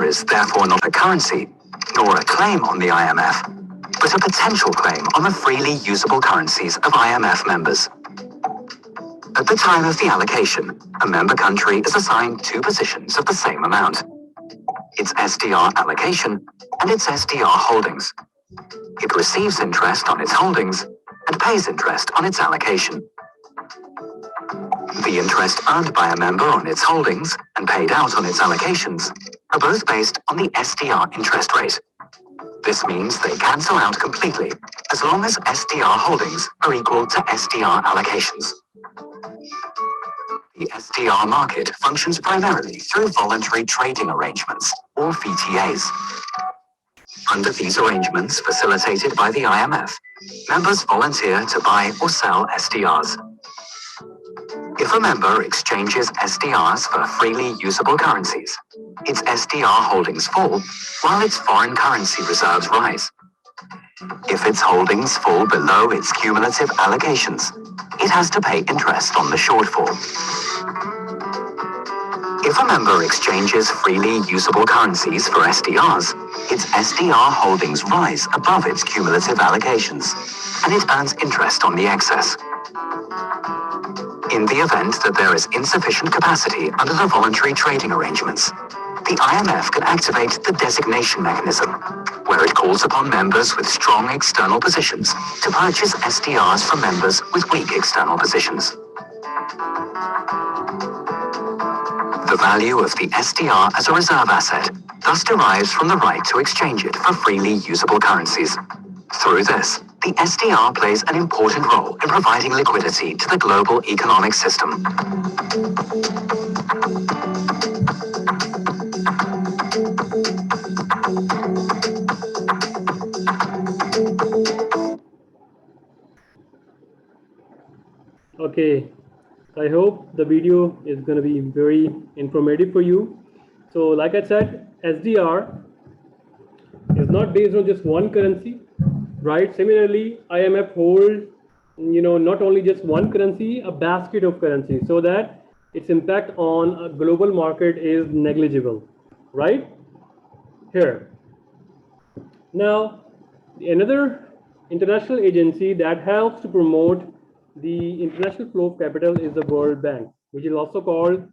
is therefore not a currency, nor a claim on the IMF, but a potential claim on the freely usable currencies of IMF members. At the time of the allocation, a member country is assigned two positions of the same amount: its SDR allocation and its SDR holdings. It receives interest on its holdings and pays interest on its allocation. The interest earned by a member on its holdings and paid out on its allocations are both based on the SDR interest rate. This means they cancel out completely as long as SDR holdings are equal to SDR allocations. The Sdr market functions primarily through voluntary trading arrangements, or VTAs. Under these arrangements facilitated by the IMF, members volunteer to buy or sell SDRs. If a member exchanges SDRs for freely usable currencies, its SDR holdings fall while its foreign currency reserves rise. If its holdings fall below its cumulative allocations, it has to pay interest on the shortfall. If a member exchanges freely usable currencies for SDRs, its SDR holdings rise above its cumulative allocations, and it earns interest on the excess. In the event that there is insufficient capacity under the voluntary trading arrangements, the IMF can activate the designation mechanism, where it calls upon members with strong external positions to purchase SDRs from members with weak external positions. The value of the SDR as a reserve asset thus derives from the right to exchange it for freely usable currencies. Through this, the SDR plays an important role in providing liquidity to the global economic system. Okay, I hope the video is going to be very informative for you. So like I said, SDR is not based on just one currency, right? Similarly, IMF holds, not only just one currency, a basket of currencies, so that its impact on a global market is negligible, right? Here. Now, another international agency that helps to promote the international flow of capital is the World Bank, which is also called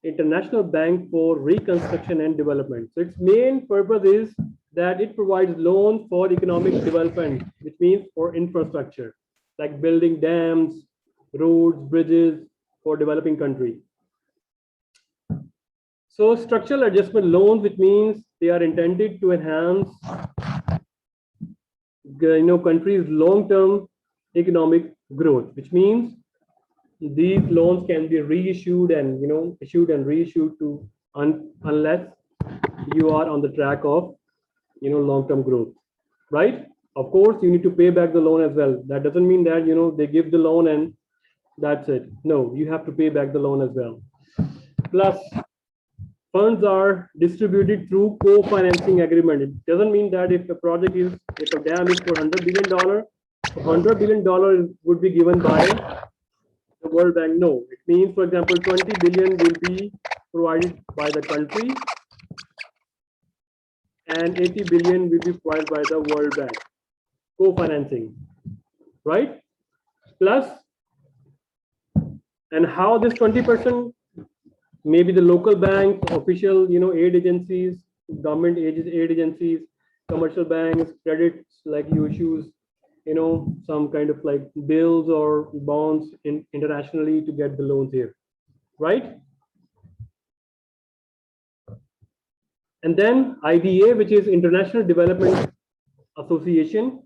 International Bank for Reconstruction and Development. So its main purpose is that it provides loans for economic development, which means for infrastructure, like building dams, roads, bridges for developing countries. So structural adjustment loans, which means they are intended to enhance countries' long-term economic growth, which means these loans can be reissued and issued and reissued to unless you are on the track of long-term growth, right? Of course, you need to pay back the loan as well. That doesn't mean that they give the loan and that's it. No, you have to pay back the loan as well. Plus, funds are distributed through co-financing agreement. It doesn't mean that if a dam is for $100 billion, $100 billion would be given by the World Bank. No, it means, for example, 20 billion will be provided by the country and 80 billion will be provided by the World Bank. Co-financing, right? Plus, and how this 20%, maybe the local banks, official, aid agencies, government aid agencies, commercial banks, credits, like you issues, some kind of like bills or bonds internationally to get the loans here, right? And then IDA, which is International Development Association.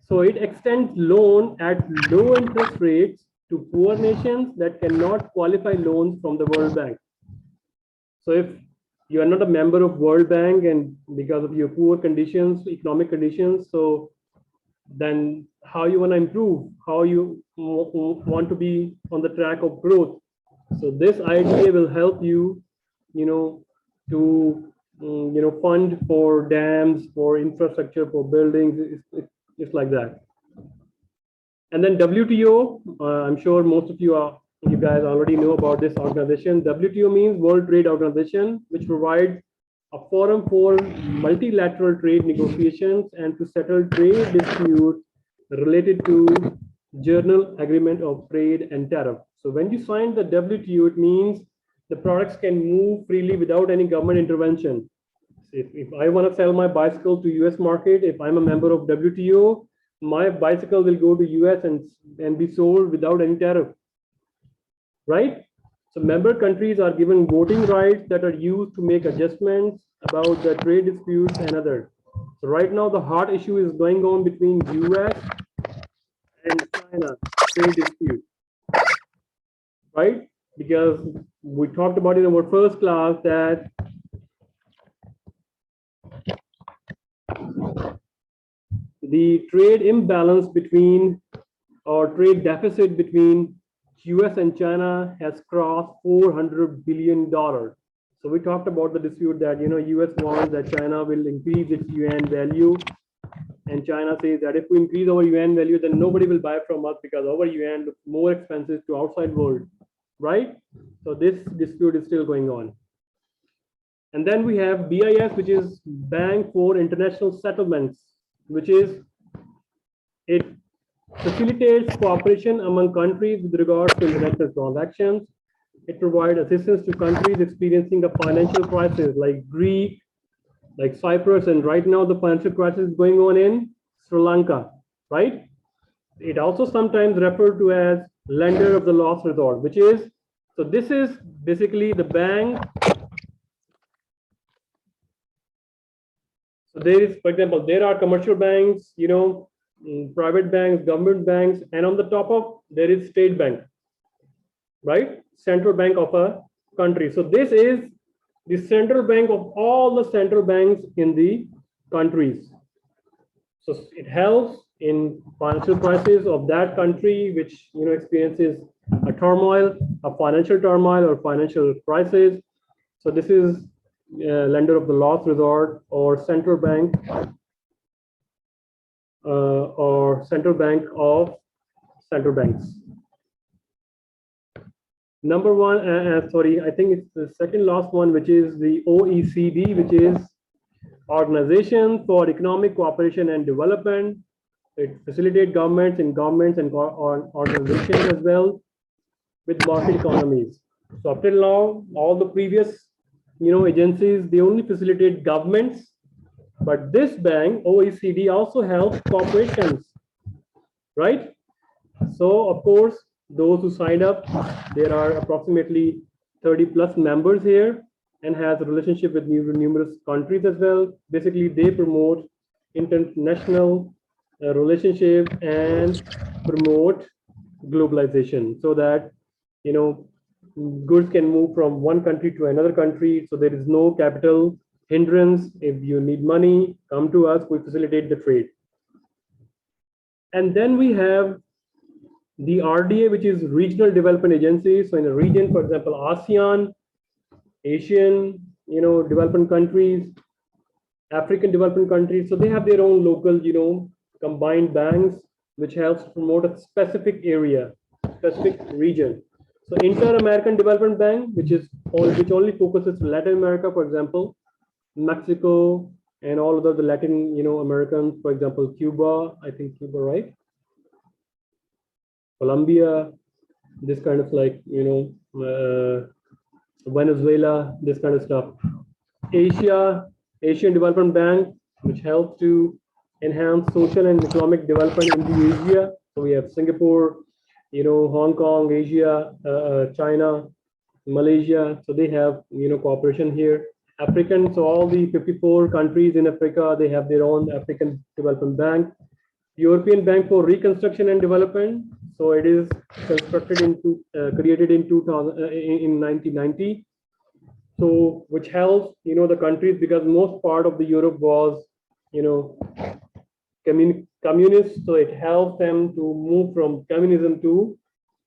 So it extends loan at low interest rates to poor nations that cannot qualify loans from the World Bank. So if you are not a member of World Bank and because of your poor conditions, economic conditions, so then how you want to improve, how you want to be on the track of growth. So this IDA will help you, to fund for dams, for infrastructure, for buildings. It's like that. And then WTO, I'm sure most of you guys already know about this organization. WTO means World Trade Organization, which provides a forum for multilateral trade negotiations and to settle trade disputes related to General Agreement of Trade and Tariff. So when you sign the WTO, it means the products can move freely without any government intervention. If I want to sell my bicycle to US market, if I'm a member of WTO, my bicycle will go to US and be sold without any tariff, right? So member countries are given voting rights that are used to make adjustments about the trade disputes and others. So right now the hot issue is going on between US and China trade dispute, right? Because we talked about in our first class that the trade imbalance between or trade deficit between US and China has crossed $400 billion. So we talked about the dispute that US wants that China will increase its yuan value, and China says that if we increase our yuan value, then nobody will buy from us because our yuan looks more expensive to outside world, right? So this dispute is still going on. And then we have BIS, which is Bank for International Settlements, which is it facilitates cooperation among countries with regards to international transactions. It provides assistance to countries experiencing a financial crisis like Greece, like Cyprus, and right now the financial crisis is going on in Sri Lanka, right? It also sometimes referred to as lender of the last resort, which is, so this is basically the bank. So there is, for example, there are commercial banks, private banks, government banks, and on the top of there is state bank, right? Central bank of a country. So this is the central bank of all the central banks in the countries. So it helps in financial crisis of that country, which experiences a turmoil, a financial turmoil or financial crisis. So this is lender of the last resort or central bank or central bank of central banks. Number one, sorry, I think it's the second last one, which is the OECD, which is Organization for Economic Cooperation and Development. It facilitates governments and organizations as well with market economies. So up till now, all the previous agencies, they only facilitate governments, but this bank, OECD, also helps corporations, right? So of course, those who signed up, there are approximately 30 plus members here and has a relationship with numerous countries as well. Basically, they promote international relationship and promote globalization so that goods can move from one country to another country. So there is no capital hindrance. If you need money, come to us, we facilitate the trade. And then we have the RDA, which is Regional Development Agency. So in a region, for example, ASEAN, Asian, development countries, African development countries. So they have their own local, combined banks, which helps promote a specific area, specific region. So Inter-American Development Bank, which only focuses on Latin America, for example, Mexico, and all of the Latin, Americans, for example, Cuba, I think Cuba, right? Colombia, this kind of like, Venezuela, this kind of stuff. Asian Development Bank, which helps to enhance social and economic development in the Asia. So we have Singapore, Hong Kong, Asia, China, Malaysia. So they have, cooperation here. African, so all the 54 countries in Africa, they have their own African Development Bank. European Bank for Reconstruction and Development. So it is constructed created in 1990. So which helps, the countries, because most part of the Europe was, communist. So it helps them to move from communism to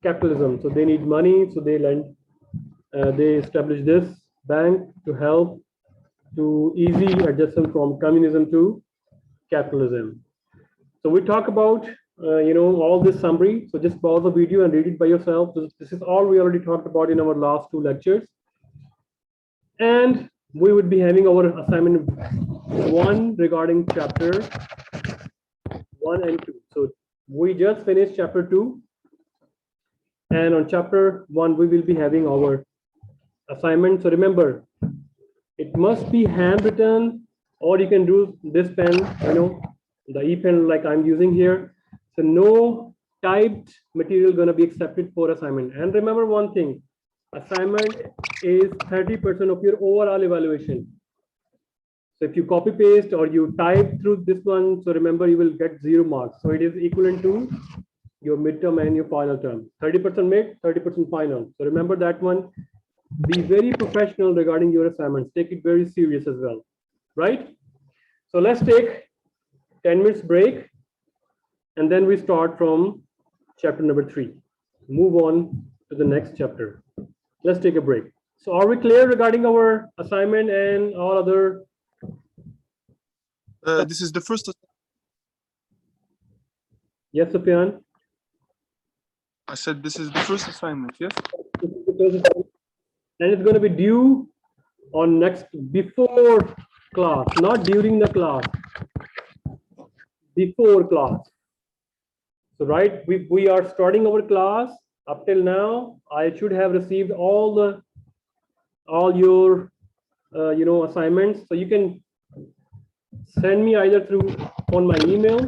capitalism. So they need money. So they lend, they establish this bank to help to easy adjustment from communism to capitalism. So we talk about, all this summary. So just pause the video and read it by yourself. This is all we already talked about in our last two lectures. And we would be having our assignment 1 regarding chapter 1 and 2. So we just finished chapter 2, and on chapter 1 we will be having our assignment. So remember, it must be handwritten, or you can do this pen, the e-pen like I'm using here. So no typed material gonna be accepted for assignment. And remember one thing, assignment is 30% of your overall evaluation. So if you copy paste or you type through this one, so remember you will get 0 marks. So it is equivalent to your midterm and your final term. 30% mid, 30% final. So remember that one. Be very professional regarding your assignments. Take it very serious as well, right? So let's take 10 minutes break, and then we start from chapter number 3. Move on to the next chapter. Let's take a break. So are we clear regarding our assignment and all other? This is the first. Yes, Sufyan? I said this is the first assignment, yes? And it's going to be due on before class, not during the class, before class. So right, we are starting our class. Up till now, I should have received all your assignments. So you can send me either through on my email,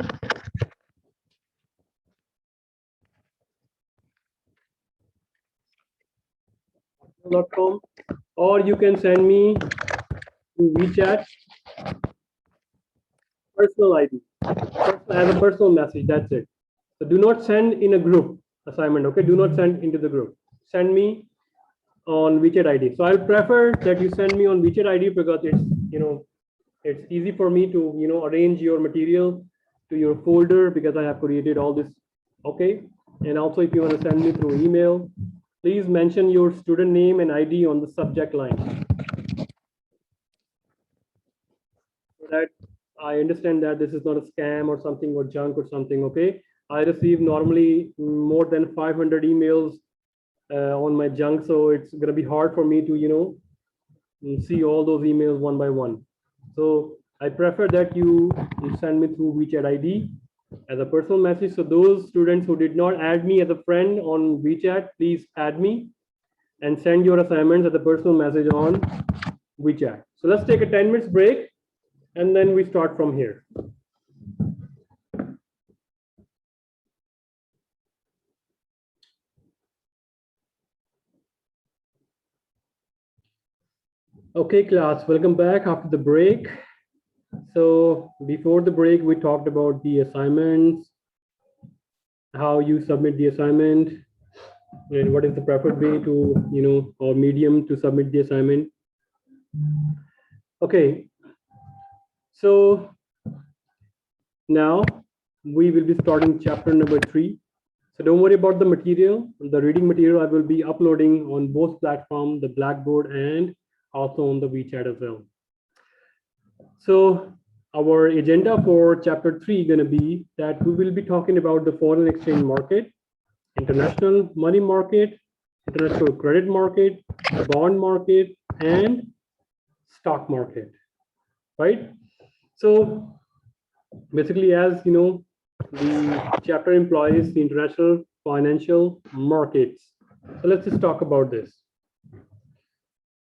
.com, or you can send me to WeChat, personal ID, as a personal message. That's it. So do not send in a group assignment. Okay, do not send into the group. Send me on WeChat ID. So I'll prefer that you send me on WeChat ID because it's it's easy for me to arrange your material to your folder because I have created all this. Okay, and also if you want to send me through email, please mention your student name and ID on the subject line, so that I understand that this is not a scam or something or junk or something. Okay, I receive normally more than 500 emails on my junk, so it's gonna be hard for me to see all those emails one by one. So I prefer that you send me through WeChat ID as a personal message. So those students who did not add me as a friend on WeChat, please add me and send your assignments as a personal message on WeChat. So let's take a 10 minutes break, and then we start from here. Okay, class, welcome back after the break. So before the break, we talked about the assignments, how you submit the assignment, and what is the preferred way to, or medium to submit the assignment. Okay, so now we will be starting chapter number 3. So don't worry about the material. The reading material I will be uploading on both platforms, the Blackboard and also on the WeChat as well. So our agenda for chapter 3 is going to be that we will be talking about the foreign exchange market, international money market, international credit market, bond market, and stock market, right? So basically, as you know, the chapter employs the international financial markets. So let's just talk about this.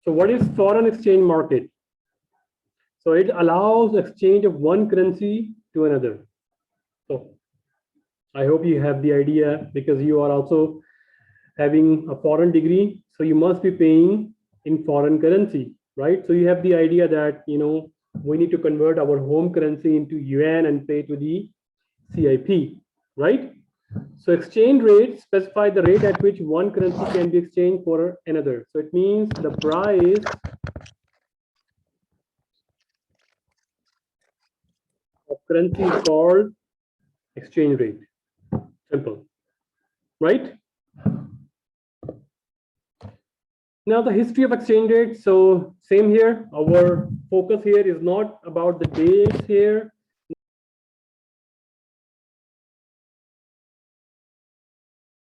So what is foreign exchange market? So it allows exchange of one currency to another. So I hope you have the idea, because you are also having a foreign degree. So you must be paying in foreign currency, right? So you have the idea that, we need to convert our home currency into yuan and pay to the CIP, right? So exchange rate specify the rate at which one currency can be exchanged for another. So it means the price of currency is called exchange rate. Simple, right? Now the history of exchange rate. So same here. Our focus here is not about the dates here.